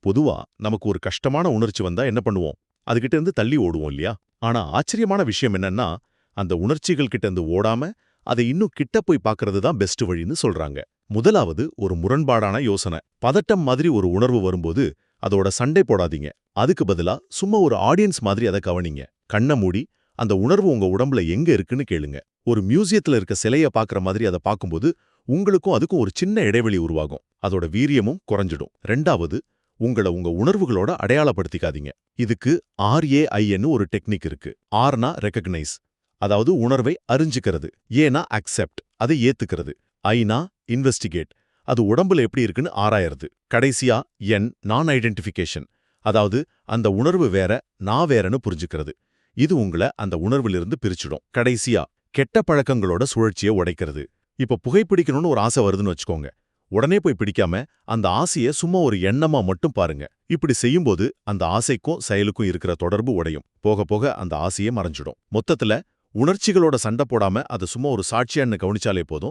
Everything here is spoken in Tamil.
பொதுவா நமக்கு ஒரு கஷ்டமான உணர்ச்சி வந்தா என்ன பண்ணுவோம்? அதுகிட்ட இருந்து தள்ளி ஓடுவோம் இல்லையா? ஆனா ஆச்சரியமான விஷயம் என்னன்னா, அந்த உணர்ச்சிகள் கிட்ட இருந்து ஓடாம, அதை இன்னும் கிட்ட போய் பார்க்கறது தான் பெஸ்ட் வழின்னு சொல்றாங்க. முதலாவது ஒரு முரண்பாடான யோசனை. பதட்டம் மாதிரி ஒரு உணர்வு வரும்போது, அதோட சண்டை போடாதீங்க. அதுக்கு பதிலா சும்மா ஒரு ஆடியன்ஸ் மாதிரி அதை கவனிங்க. கண்ண மூடி, அந்த உணர்வு உங்க உடம்புல எங்க இருக்குன்னு கேளுங்க. ஒரு மியூசியத்துல இருக்க சிலைய பார்க்கற மாதிரி அதை பார்க்கும்போது, உங்களுக்கும் அதுக்கும் ஒரு சின்ன இடைவெளி உருவாகும். அதோட வீரியமும் குறைஞ்சிடும். 2வது, உங்க உணர்வுகளோட அடையாளப்படுத்திக்காதீங்க. இதுக்கு RAIன்னு ஒரு டெக்னிக் இருக்கு. Rனா ரெகக்னைஸ், அதாவது உணர்வை அறிஞ்சுக்கிறது. ஏனா அக்செப்ட், அதை ஏத்துக்கிறது. ஐனா இன்வெஸ்டிகேட், அது உடம்புல எப்படி இருக்குன்னு ஆராயறது. கடைசியா நான் ஐடென்டிஃபிகேஷன், அதாவது அந்த உணர்வு வேற, நான் வேறன்னு புரிஞ்சுக்கிறது. இது உங்கள அந்த உணர்விலிருந்து பிரிச்சுடும். கடைசியா கெட்ட பழக்கங்களோட சுழற்சியை உடைக்கிறது. இப்ப புகைப்பிடிக்கணும்னு ஒரு ஆசை வருதுன்னு வச்சுக்கோங்க. உடனே போய் பிடிக்காம அந்த ஆசையை சும்மா ஒரு எண்ணமா மட்டும் பாருங்க. இப்படி செய்யும்போது அந்த ஆசைக்கும் செயலுக்கும் இருக்கிற தொடர்பு உடையும். போக போக அந்த ஆசையே மறைஞ்சிடும். மொத்தத்துல உணர்ச்சிகளோட சண்டை போடாம அதை சும்மா ஒரு சாட்சியான்னு கவனிச்சாலே போதும்.